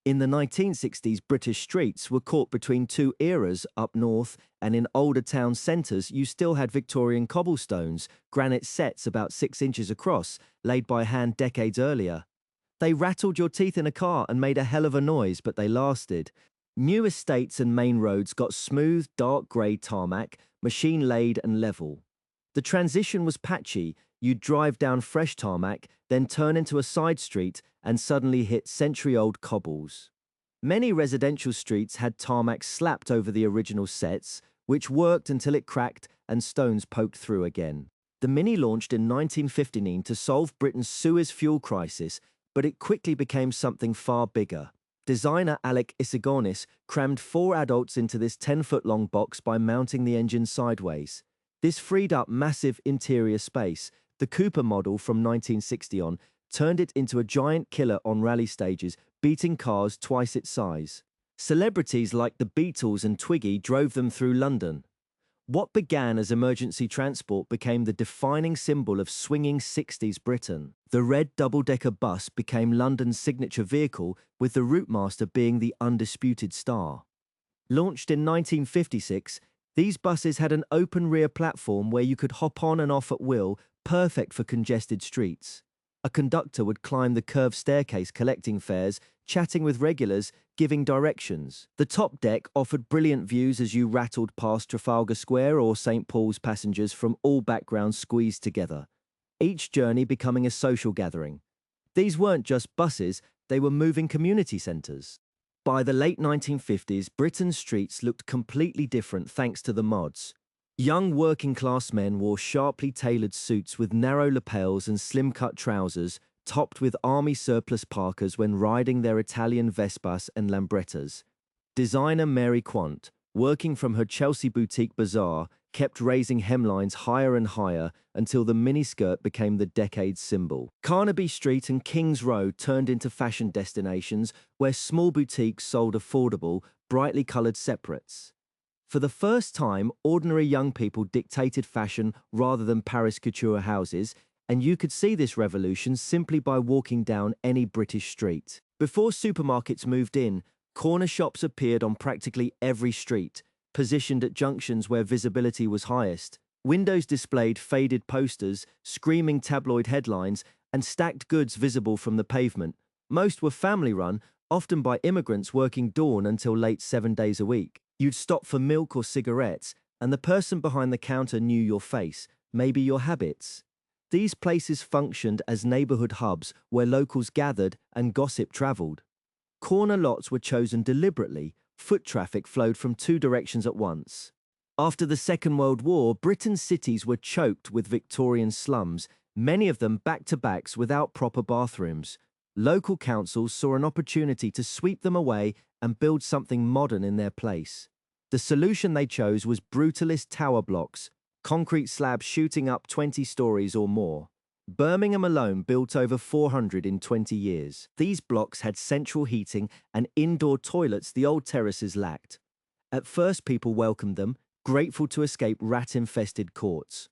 In the 1960s, British streets were caught between two eras up north, and in older town centres you still had Victorian cobblestones, granite sets about 6 inches across, laid by hand decades earlier. They rattled your teeth in a car and made a hell of a noise, but they lasted. New estates and main roads got smooth, dark grey tarmac, machine-laid and level. The transition was patchy. You'd drive down fresh tarmac, then turn into a side street and suddenly hit century-old cobbles. Many residential streets had tarmac slapped over the original sets, which worked until it cracked and stones poked through again. The Mini launched in 1959 to solve Britain's Suez fuel crisis, but it quickly became something far bigger. Designer Alec Isigonis crammed 4 adults into this 10-foot-long box by mounting the engine sideways. This freed up massive interior space. The Cooper model from 1960 on turned it into a giant killer on rally stages, beating cars twice its size. Celebrities like the Beatles and Twiggy drove them through London. What began as emergency transport became the defining symbol of swinging 60s Britain. The red double-decker bus became London's signature vehicle, with the routemaster being the undisputed star. Launched in 1956, these buses had an open rear platform where you could hop on and off at will, perfect for congested streets. A conductor would climb the curved staircase collecting fares, chatting with regulars, giving directions. The top deck offered brilliant views as you rattled past Trafalgar Square or St. Paul's, passengers from all backgrounds squeezed together, each journey becoming a social gathering. These weren't just buses, they were moving community centres. By the late 1950s, Britain's streets looked completely different thanks to the mods. Young working-class men wore sharply tailored suits with narrow lapels and slim-cut trousers, topped with army surplus parkas when riding their Italian Vespas and Lambrettas. Designer Mary Quant, working from her Chelsea boutique bazaar, kept raising hemlines higher and higher until the miniskirt became the decade's symbol. Carnaby Street and King's Road turned into fashion destinations where small boutiques sold affordable, brightly coloured separates. For the first time, ordinary young people dictated fashion rather than Paris couture houses, and you could see this revolution simply by walking down any British street. Before supermarkets moved in, corner shops appeared on practically every street, positioned at junctions where visibility was highest. Windows displayed faded posters, screaming tabloid headlines, and stacked goods visible from the pavement. Most were family-run, often by immigrants working dawn until late 7 days a week. You'd stop for milk or cigarettes, and the person behind the counter knew your face, maybe your habits. These places functioned as neighbourhood hubs where locals gathered and gossip travelled. Corner lots were chosen deliberately. Foot traffic flowed from 2 directions at once. After the Second World War, Britain's cities were choked with Victorian slums, many of them back-to-backs without proper bathrooms. Local councils saw an opportunity to sweep them away and build something modern in their place. The solution they chose was brutalist tower blocks, concrete slabs shooting up 20 stories or more. Birmingham alone built over 400 in 20 years. These blocks had central heating and indoor toilets the old terraces lacked. At first, people welcomed them, grateful to escape rat-infested courts.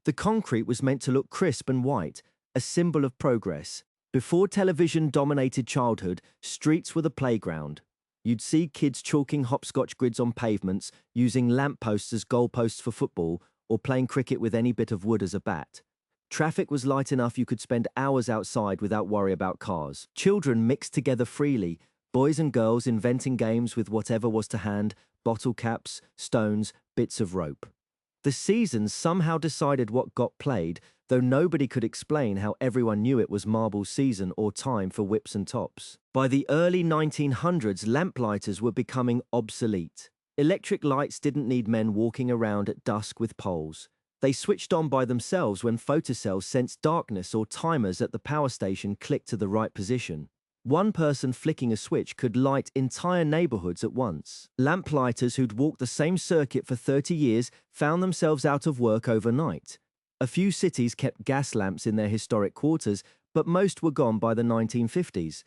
The concrete was meant to look crisp and white, a symbol of progress. Before television dominated childhood, streets were the playground. You'd see kids chalking hopscotch grids on pavements, using lampposts as goalposts for football, or playing cricket with any bit of wood as a bat. Traffic was light enough you could spend hours outside without worry about cars. Children mixed together freely, boys and girls inventing games with whatever was to hand, bottle caps, stones, bits of rope. The seasons somehow decided what got played, though nobody could explain how everyone knew it was marble season or time for whips and tops. By the early 1900s, lamplighters were becoming obsolete. Electric lights didn't need men walking around at dusk with poles. They switched on by themselves when photocells sensed darkness or timers at the power station clicked to the right position. One person flicking a switch could light entire neighborhoods at once. Lamplighters who'd walked the same circuit for 30 years found themselves out of work overnight. A few cities kept gas lamps in their historic quarters, but most were gone by the 1950s.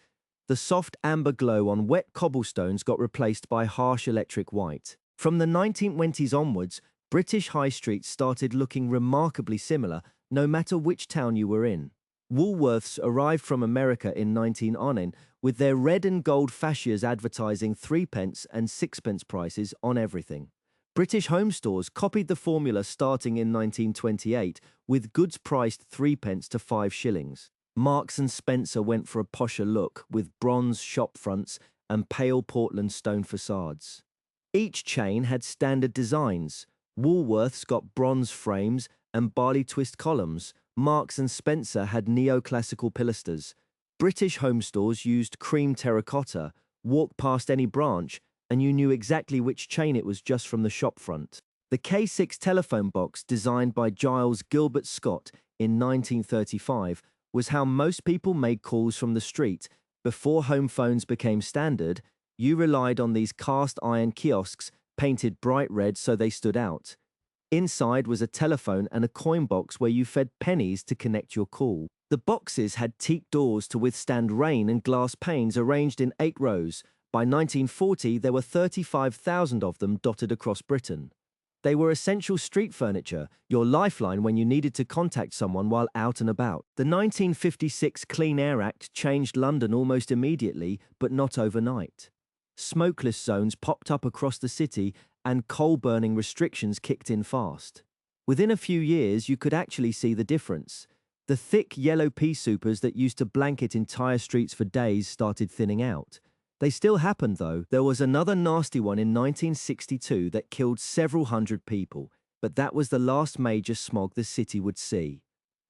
The soft amber glow on wet cobblestones got replaced by harsh electric white. From the 1920s onwards, British high streets started looking remarkably similar, no matter which town you were in. Woolworths arrived from America in 1909 with their red and gold fascias advertising threepence and sixpence prices on everything. British home stores copied the formula starting in 1928, with goods priced threepence to 5 shillings. Marks and Spencer went for a posher look, with bronze shop fronts and pale Portland stone facades. Each chain had standard designs. Woolworths got bronze frames and barley twist columns. Marks and Spencer had neoclassical pilasters. British home stores used cream terracotta. Walk past any branch and you knew exactly which chain it was just from the shop front. The K6 telephone box, designed by Giles Gilbert Scott in 1935, was how most people made calls from the street. Before home phones became standard, you relied on these cast iron kiosks painted bright red so they stood out. Inside was a telephone and a coin box where you fed pennies to connect your call. The boxes had teak doors to withstand rain and glass panes arranged in 8 rows. By 1940, there were 35,000 of them dotted across Britain. They were essential street furniture, your lifeline when you needed to contact someone while out and about. The 1956 Clean Air Act changed London almost immediately, but not overnight. Smokeless zones popped up across the city and coal-burning restrictions kicked in fast. Within a few years, you could actually see the difference. The thick yellow pea soupers that used to blanket entire streets for days started thinning out. They still happened, though. There was another nasty one in 1962 that killed several hundred people, but that was the last major smog the city would see.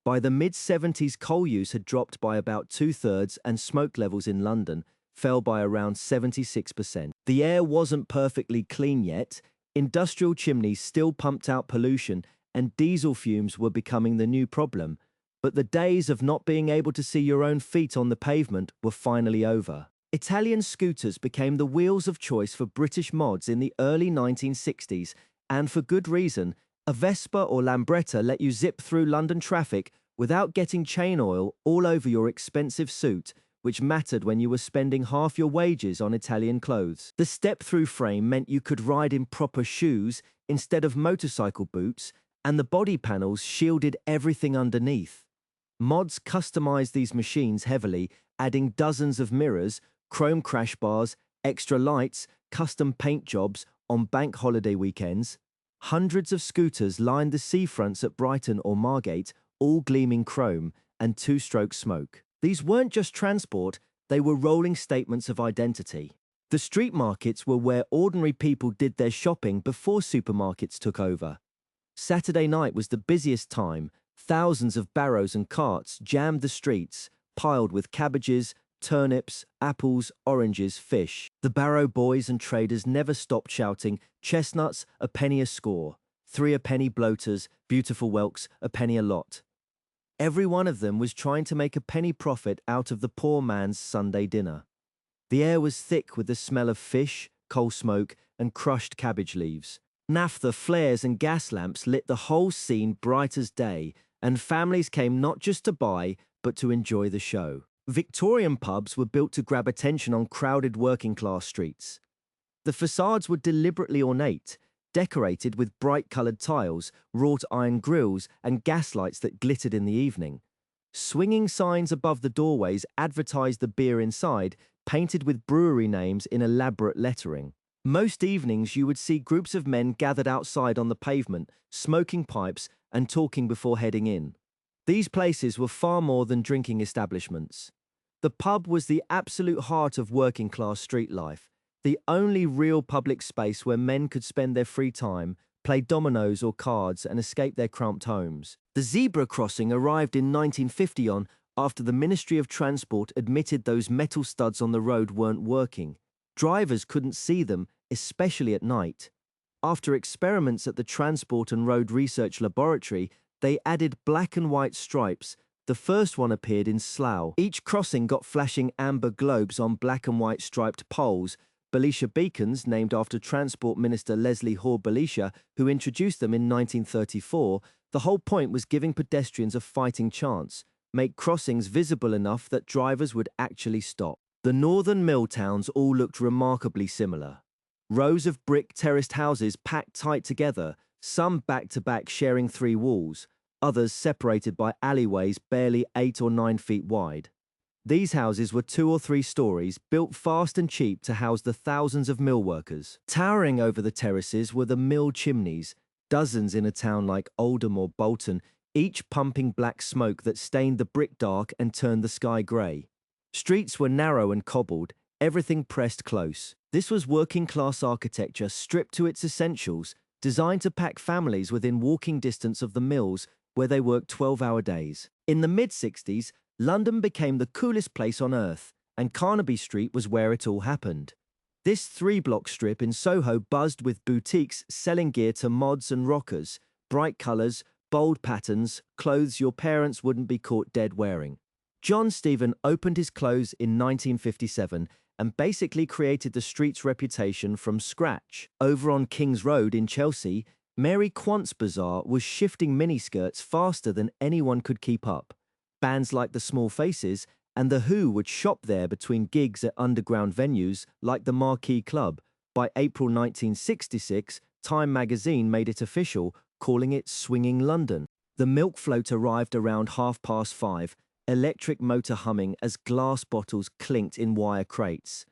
By the mid-70s, coal use had dropped by about 2/3 and smoke levels in London fell by around 76%. The air wasn't perfectly clean yet. Industrial chimneys still pumped out pollution and diesel fumes were becoming the new problem. But the days of not being able to see your own feet on the pavement were finally over. Italian scooters became the wheels of choice for British mods in the early 1960s, and for good reason. A Vespa or Lambretta let you zip through London traffic without getting chain oil all over your expensive suit, which mattered when you were spending half your wages on Italian clothes. The step-through frame meant you could ride in proper shoes instead of motorcycle boots, and the body panels shielded everything underneath. Mods customized these machines heavily, adding dozens of mirrors, chrome crash bars, extra lights, custom paint jobs on bank holiday weekends. Hundreds of scooters lined the seafronts at Brighton or Margate, all gleaming chrome and two-stroke smoke. These weren't just transport, they were rolling statements of identity. The street markets were where ordinary people did their shopping before supermarkets took over. Saturday night was the busiest time. Thousands of barrows and carts jammed the streets, piled with cabbages, turnips, apples, oranges, fish. The barrow boys and traders never stopped shouting, "Chestnuts, a penny a score. 3 a penny bloaters, beautiful whelks, a penny a lot." Every one of them was trying to make a penny profit out of the poor man's Sunday dinner. The air was thick with the smell of fish, coal smoke, and crushed cabbage leaves. Naphtha flares and gas lamps lit the whole scene bright as day, and families came not just to buy, but to enjoy the show. Victorian pubs were built to grab attention on crowded working-class streets. The facades were deliberately ornate, decorated with bright-coloured tiles, wrought iron grilles, and gaslights that glittered in the evening. Swinging signs above the doorways advertised the beer inside, painted with brewery names in elaborate lettering. Most evenings you would see groups of men gathered outside on the pavement, smoking pipes and talking before heading in. These places were far more than drinking establishments. The pub was the absolute heart of working-class street life, the only real public space where men could spend their free time, play dominoes or cards, and escape their cramped homes. The zebra crossing arrived in 1950 after the Ministry of Transport admitted those metal studs on the road weren't working. Drivers couldn't see them, especially at night. After experiments at the Transport and Road Research Laboratory, they added black and white stripes. The first one appeared in Slough. Each crossing got flashing amber globes on black and white striped poles, Belisha beacons, named after Transport Minister Leslie Hoare Belisha, who introduced them in 1934. The whole point was giving pedestrians a fighting chance, make crossings visible enough that drivers would actually stop. The northern mill towns all looked remarkably similar. Rows of brick terraced houses packed tight together, some back-to-back sharing 3 walls, others separated by alleyways barely 8 or 9 feet wide. These houses were 2 or 3 stories, built fast and cheap to house the thousands of mill workers. Towering over the terraces were the mill chimneys, dozens in a town like Oldham or Bolton, each pumping black smoke that stained the brick dark and turned the sky grey. Streets were narrow and cobbled, everything pressed close. This was working-class architecture stripped to its essentials, designed to pack families within walking distance of the mills where they worked 12-hour days. In the mid-60s, London became the coolest place on earth, and Carnaby Street was where it all happened. This 3-block strip in Soho buzzed with boutiques selling gear to mods and rockers, bright colours, bold patterns, clothes your parents wouldn't be caught dead wearing. John Stephen opened his clothes in 1957 and basically created the street's reputation from scratch. Over on King's Road in Chelsea, Mary Quant's Bazaar was shifting miniskirts faster than anyone could keep up. Bands like the Small Faces and The Who would shop there between gigs at underground venues like the Marquee Club. By April 1966, Time magazine made it official, calling it Swinging London. The milk float arrived around 5:30, electric motor humming as glass bottles clinked in wire crates.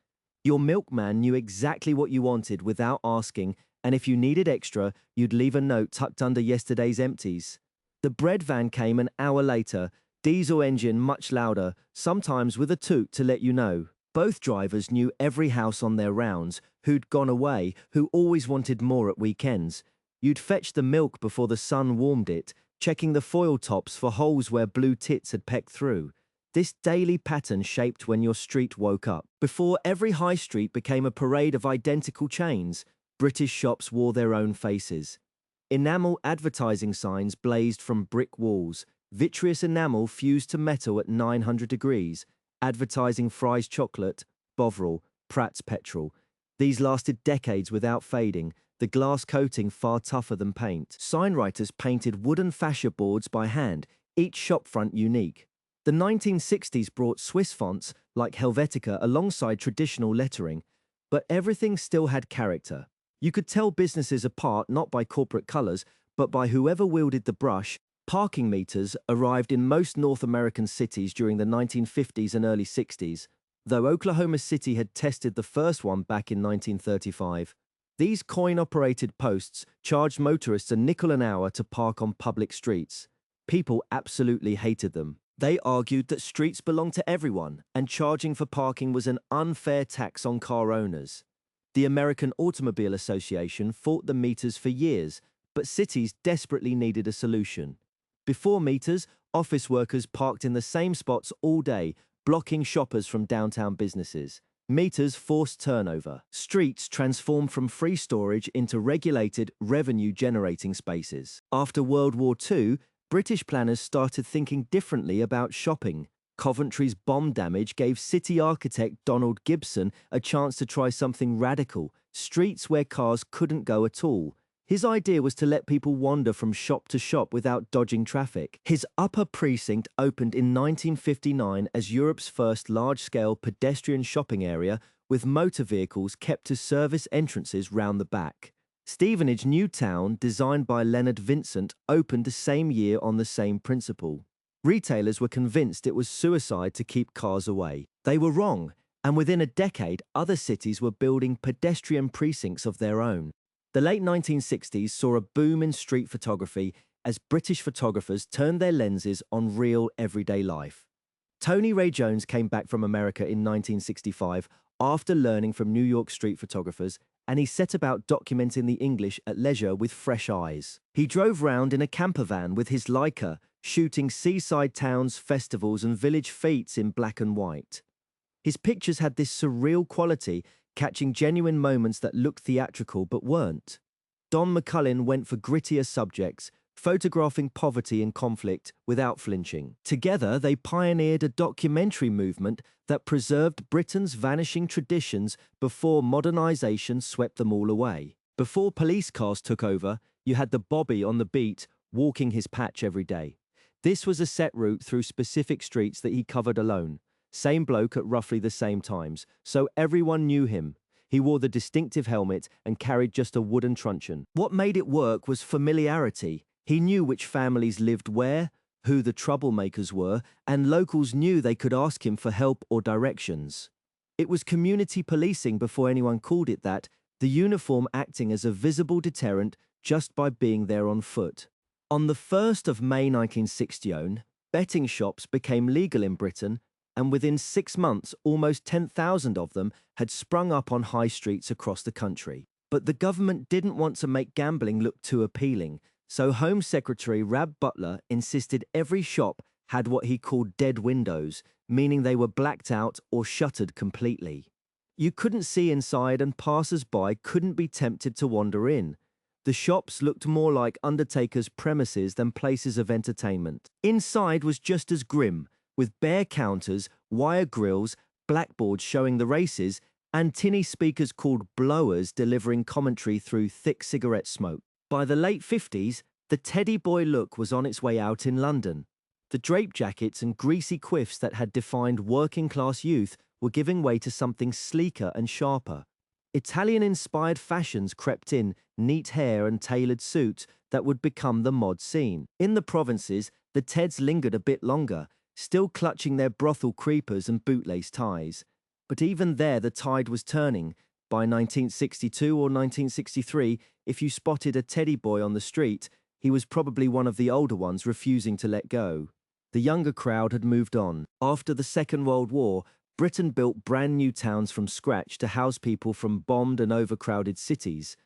Your milkman knew exactly what you wanted without asking, and if you needed extra, you'd leave a note tucked under yesterday's empties. The bread van came an hour later, diesel engine much louder, sometimes with a toot to let you know. Both drivers knew every house on their rounds, who'd gone away, who always wanted more at weekends. You'd fetch the milk before the sun warmed it, checking the foil tops for holes where blue tits had pecked through. This daily pattern shaped when your street woke up. Before every high street became a parade of identical chains, British shops wore their own faces. Enamel advertising signs blazed from brick walls, vitreous enamel fused to metal at 900 degrees, advertising Fry's chocolate, Bovril, Pratt's petrol. These lasted decades without fading, the glass coating far tougher than paint. Signwriters painted wooden fascia boards by hand, each shopfront unique. The 1960s brought Swiss fonts like Helvetica alongside traditional lettering, but everything still had character. You could tell businesses apart not by corporate colors, but by whoever wielded the brush. Parking meters arrived in most North American cities during the 1950s and early 60s, though Oklahoma City had tested the first one back in 1935. These coin-operated posts charged motorists a nickel an hour to park on public streets. People absolutely hated them. They argued that streets belonged to everyone, and charging for parking was an unfair tax on car owners. The American Automobile Association fought the meters for years, but cities desperately needed a solution. Before meters, office workers parked in the same spots all day, blocking shoppers from downtown businesses. Meters forced turnover. Streets transformed from free storage into regulated, revenue-generating spaces. After World War II, British planners started thinking differently about shopping. Coventry's bomb damage gave city architect Donald Gibson a chance to try something radical: streets where cars couldn't go at all. His idea was to let people wander from shop to shop without dodging traffic. His upper precinct opened in 1959 as Europe's first large-scale pedestrian shopping area, with motor vehicles kept to service entrances round the back. Stevenage New Town, designed by Leonard Vincent, opened the same year on the same principle. Retailers were convinced it was suicide to keep cars away. They were wrong, and within a decade, other cities were building pedestrian precincts of their own. The late 1960s saw a boom in street photography as British photographers turned their lenses on real everyday life. Tony Ray Jones came back from America in 1965 after learning from New York street photographers, and he set about documenting the English at leisure with fresh eyes. He drove round in a camper van with his Leica, shooting seaside towns, festivals, and village fetes in black and white. His pictures had this surreal quality, catching genuine moments that looked theatrical but weren't. Don McCullin went for grittier subjects, photographing poverty and conflict without flinching. Together, they pioneered a documentary movement that preserved Britain's vanishing traditions before modernization swept them all away. Before police cars took over, you had the bobby on the beat walking his patch every day. This was a set route through specific streets that he covered alone. Same bloke at roughly the same times, so everyone knew him. He wore the distinctive helmet and carried just a wooden truncheon. What made it work was familiarity. He knew which families lived where, who the troublemakers were, and locals knew they could ask him for help or directions. It was community policing before anyone called it that, the uniform acting as a visible deterrent just by being there on foot. On the 1st of May 1960, betting shops became legal in Britain, and within 6 months, almost 10,000 of them had sprung up on high streets across the country. But the government didn't want to make gambling look too appealing, so Home Secretary Rab Butler insisted every shop had what he called dead windows, meaning they were blacked out or shuttered completely. You couldn't see inside and passers-by couldn't be tempted to wander in. The shops looked more like undertakers' premises than places of entertainment. Inside was just as grim, with bare counters, wire grills, blackboards showing the races, and tinny speakers called blowers delivering commentary through thick cigarette smoke. By the late 50s, the teddy boy look was on its way out in London. The drape jackets and greasy quiffs that had defined working-class youth were giving way to something sleeker and sharper. Italian-inspired fashions crept in, neat hair and tailored suits that would become the mod scene. In the provinces, the Teds lingered a bit longer, still clutching their brothel creepers and bootlace ties. But even there the tide was turning. By 1962 or 1963, if you spotted a teddy boy on the street, he was probably one of the older ones refusing to let go. The younger crowd had moved on. After the Second World War, Britain built brand new towns from scratch to house people from bombed and overcrowded cities.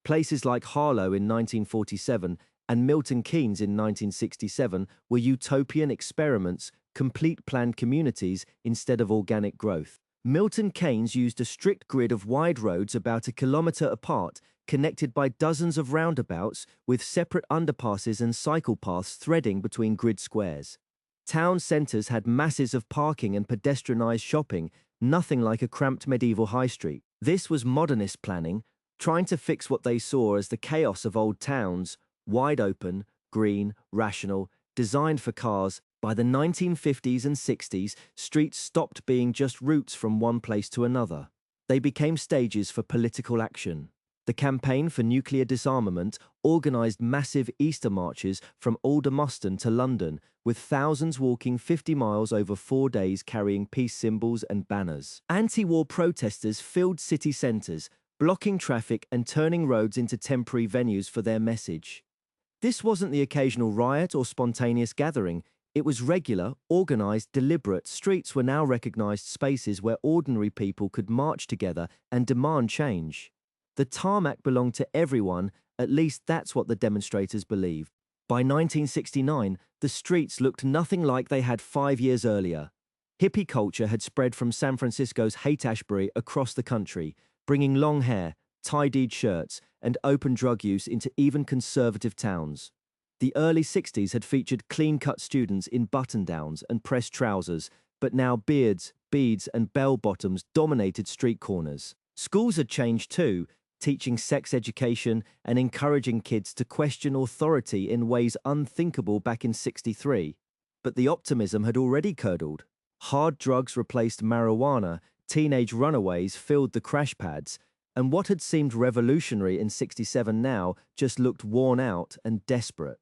Places like Harlow in 1947 and Milton Keynes in 1967 were utopian experiments, complete planned communities instead of organic growth. Milton Keynes used a strict grid of wide roads about a kilometre apart, connected by dozens of roundabouts with separate underpasses and cycle paths threading between grid squares. Town centres had masses of parking and pedestrianised shopping, nothing like a cramped medieval high street. This was modernist planning, trying to fix what they saw as the chaos of old towns, wide open, green, rational, designed for cars. By the 1950s and 60s, streets stopped being just routes from one place to another. They became stages for political action. The campaign for nuclear disarmament organised massive Easter marches from Aldermaston to London, with thousands walking 50 miles over 4 days carrying peace symbols and banners. Anti-war protesters filled city centres, blocking traffic and turning roads into temporary venues for their message. This wasn't the occasional riot or spontaneous gathering. It was regular, organised, deliberate. Streets were now recognised spaces where ordinary people could march together and demand change. The tarmac belonged to everyone, at least that's what the demonstrators believed. By 1969, the streets looked nothing like they had 5 years earlier. Hippie culture had spread from San Francisco's Haight-Ashbury across the country, bringing long hair, tie-dyed shirts, and open drug use into even conservative towns. The early 60s had featured clean-cut students in button-downs and pressed trousers, but now beards, beads, and bell-bottoms dominated street corners. Schools had changed too, teaching sex education and encouraging kids to question authority in ways unthinkable back in '63. But the optimism had already curdled. Hard drugs replaced marijuana, teenage runaways filled the crash pads, and what had seemed revolutionary in '67 now just looked worn out and desperate.